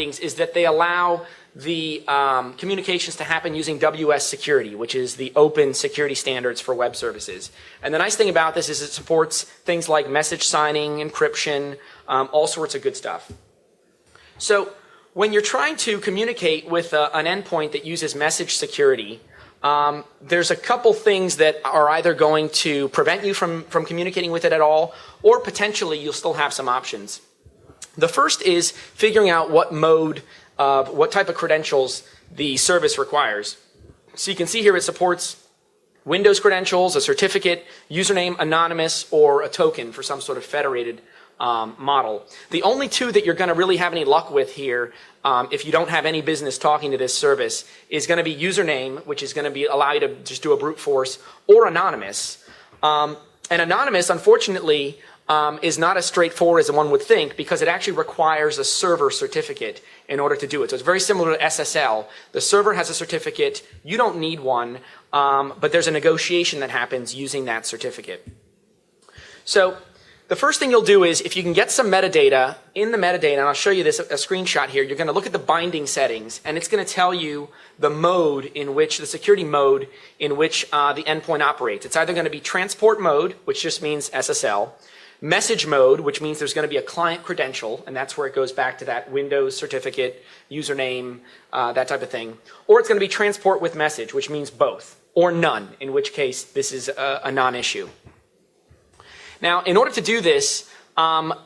is that they allow the communications to happen using WS security, which is the open security standards for web services. And the nice thing about this is it supports things like message signing, encryption, all sorts of good stuff. So when you're trying to communicate with an endpoint that uses message security, there's a couple things that are either going to prevent you from communicating with it at all, or potentially you'll still have some options. The first is figuring out what mode, what type of credentials the service requires. So you can see here it supports Windows credentials, a certificate, username, anonymous, or a token for some sort of federated model. The only two that you're going to really have any luck with here, if you don't have any business talking to this service, is going to be username, which is going to allow you to just do a brute force, or anonymous. And anonymous, unfortunately, is not as straightforward as one would think, because it actually requires a server certificate in order to do it. So it's very similar to SSL. The server has a certificate. You don't need one, but there's a negotiation that happens using that certificate. So the first thing you'll do is, if you can get some metadata, in the metadata, and I'll show you this, a screenshot here, you're going to look at the binding settings, and it's going to tell you the mode in which, the security mode in which the endpoint operates. It's either going to be transport mode, which just means SSL, message mode, which means there's going to be a client credential, and that's where it goes back to that Windows certificate, username, that type of thing. Or it's going to be transport with message, which means both, or none, in which case this is a non-issue. Now, in order to do this,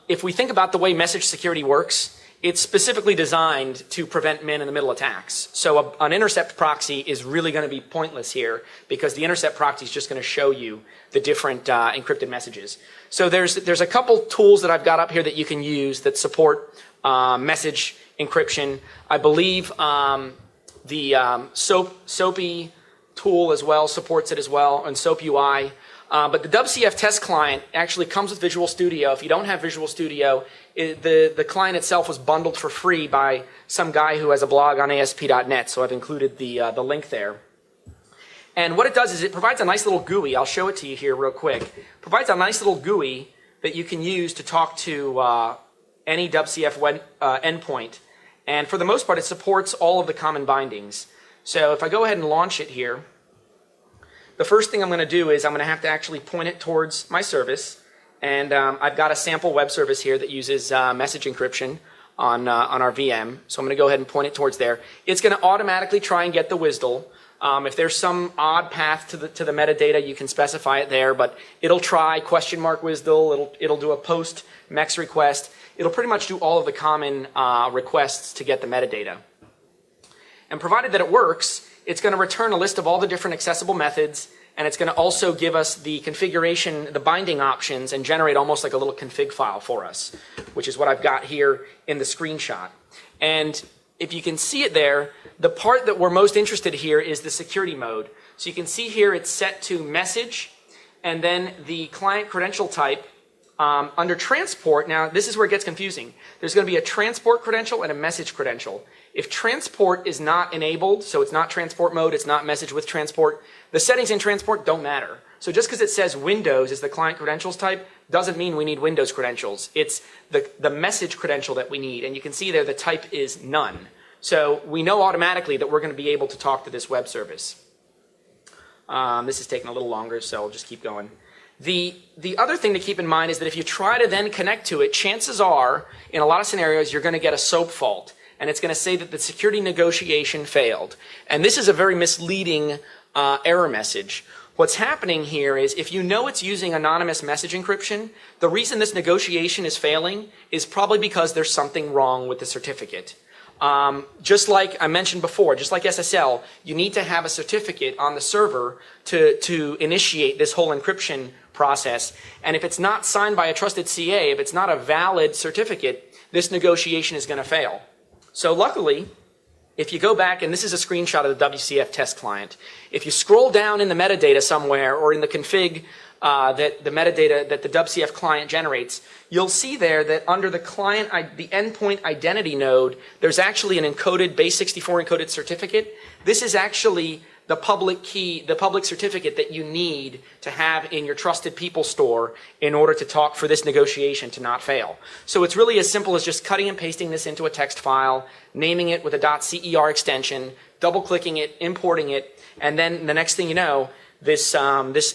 if we think about the way message security works, it's specifically designed to prevent man-in-the-middle attacks. So an intercept proxy is really going to be pointless here, because the intercept proxy is just going to show you the different encrypted messages. So there's a couple tools that I've got up here that you can use that support message encryption. I believe the SOAPy tool as well supports it as well, and SOAP UI. But the WCF test client actually comes with Visual Studio. If you don't have Visual Studio, the client itself was bundled for free by some guy who has a blog on ASP.NET, so I've included the link there. And what it does is it provides a nice little GUI. I'll show it to you here real quick. It provides a nice little GUI that you can use to talk to any WCF endpoint. And for the most part, it supports all of the common bindings. So if I go ahead and launch it here, the first thing I'm going to do is I'm going to have to actually point it towards my service. And I've got a sample web service here that uses message encryption on our VM. So I'm going to go ahead and point it towards there. It's going to automatically try and get the WSDL. If there's some odd path to the metadata, you can specify it there, but it'll try $WSDL, it'll do a post MEX request. It'll pretty much do all of the common requests to get the metadata. And provided that it works, it's going to return a list of all the different accessible methods, and it's going to also give us the configuration, the binding options, and generate almost like a little config file for us, which is what I've got here in the screenshot. And if you can see it there, the part that we're most interested here is the security mode. So you can see here it's set to message, and then the client credential type under transport. Now this is where it gets confusing. There's going to be a transport credential and a message credential. If transport is not enabled, so it's not transport mode, it's not message with transport, the settings in transport don't matter. So just because it says Windows is the client credentials type doesn't mean we need Windows credentials. It's the message credential that we need, and you can see there the type is none. So we know automatically that we're going to be able to talk to this web service. This is taking a little longer, so I'll just keep going. The other thing to keep in mind is that if you try to then connect to it, chances are, in a lot of scenarios, you're going to get a SOAP fault. And it's going to say that the security negotiation failed. And this is a very misleading error message. What's happening here is, if you know it's using anonymous message encryption, the reason this negotiation is failing is probably because there's something wrong with the certificate. Just like I mentioned before, just like SSL, you need to have a certificate on the server to initiate this whole encryption process. And if it's not signed by a trusted CA, if it's not a valid certificate, this negotiation is going to fail. So luckily, if you go back, and this is a screenshot of the WCF test client, if you scroll down in the metadata somewhere, or in the config the metadata that the WCF client generates, you'll see there that under the client, the endpoint identity node, there's actually an encoded, base 64 encoded certificate. This is actually the public key, the public certificate that you need to have in your trusted people store in order to talk for this negotiation to not fail. So it's really as simple as just cutting and pasting this into a text file, naming it with a .cer extension, double-clicking it, importing it, and then the next thing you know, this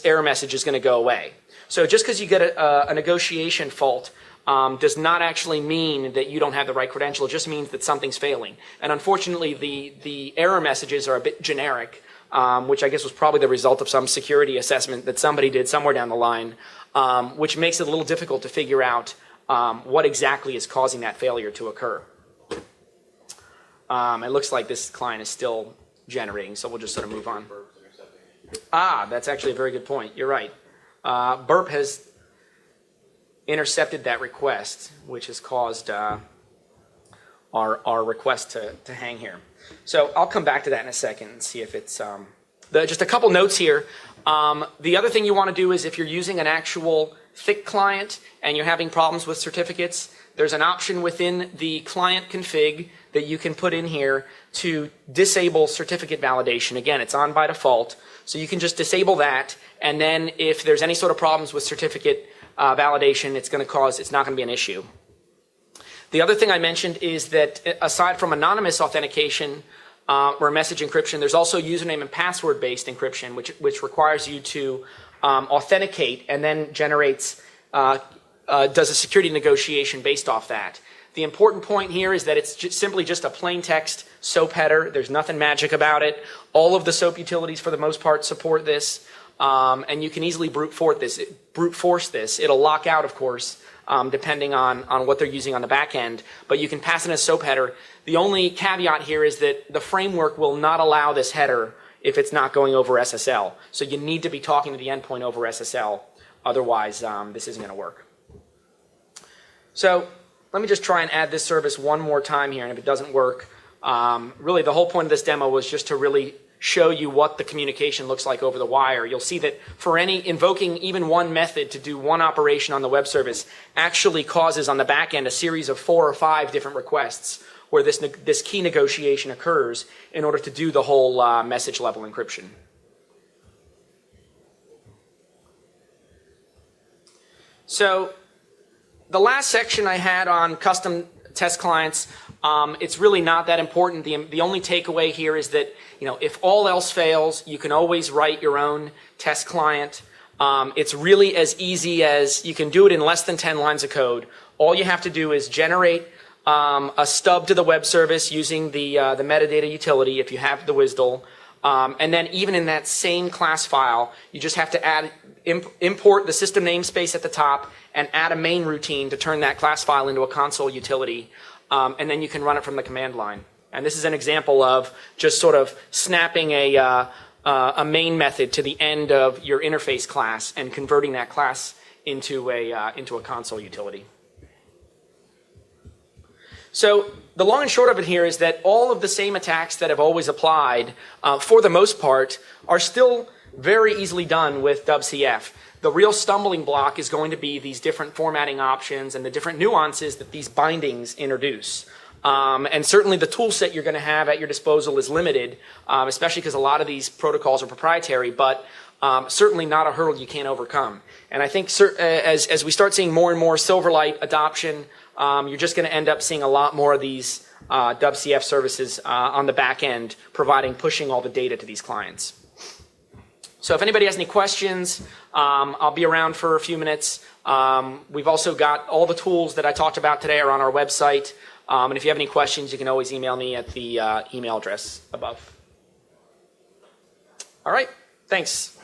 error message is going to go away. So just because you get a negotiation fault does not actually mean that you don't have the right credential. It just means that something's failing. And unfortunately, the error messages are a bit generic, which I guess was probably the result of some security assessment that somebody did somewhere down the line, which makes it a little difficult to figure out what exactly is causing that failure to occur. It looks like this client is still generating, so we'll just sort of move on. That's actually a very good point. You're right. Burp has intercepted that request, which has caused our request to hang here. So I'll come back to that in a second and see if it's just a couple notes here. The other thing you want to do is if you're using an actual thick client and you're having problems with certificates, there's an option within the client config that you can put in here to disable certificate validation. Again, it's on by default, so you can just disable that, and then if there's any sort of problems with certificate validation, it's not going to be an issue. The other thing I mentioned is that aside from anonymous authentication or message encryption, there's also username and password based encryption, which requires you to authenticate and then generates, does a security negotiation based off that. The important point here is that it's simply just a plain text SOAP header. There's nothing magic about it. All of the SOAP utilities, for the most part, support this, and you can easily brute force this. It'll lock out, of course, depending on what they're using on the back end, but you can pass in a SOAP header. The only caveat here is that the framework will not allow this header if it's not going over SSL. So you need to be talking to the endpoint over SSL. Otherwise, this isn't going to work. So let me just try and add this service one more time here, and if it doesn't work, really the whole point of this demo was just to really show you what the communication looks like over the wire. You'll see that for any invoking even one method to do one operation on the web service actually causes on the back end a series of 4 or 5 different requests where this key negotiation occurs in order to do the whole message level encryption. So the last section I had on custom test clients, it's really not that important. The only takeaway here is that, if all else fails, you can always write your own test client. It's really as easy as you can do it in less than 10 lines of code. All you have to do is generate a stub to the web service using the metadata utility if you have the WSDL. And then even in that same class file, you just have to import the system namespace at the top and add a main routine to turn that class file into a console utility. And then you can run it from the command line. And this is an example of just sort of snapping a main method to the end of your interface class and converting that class into a console utility. So the long and short of it here is that all of the same attacks that have always applied, for the most part, are still very easily done with WCF. The real stumbling block is going to be these different formatting options and the different nuances that these bindings introduce. And certainly the tool set you're going to have at your disposal is limited, especially because a lot of these protocols are proprietary, but certainly not a hurdle you can't overcome. And I think as we start seeing more and more Silverlight adoption, you're just going to end up seeing a lot more of these WCF services on the back end pushing all the data to these clients. So if anybody has any questions, I'll be around for a few minutes. We've also got all the tools that I talked about today are on our website. And if you have any questions, you can always email me at the email address above. All right, thanks.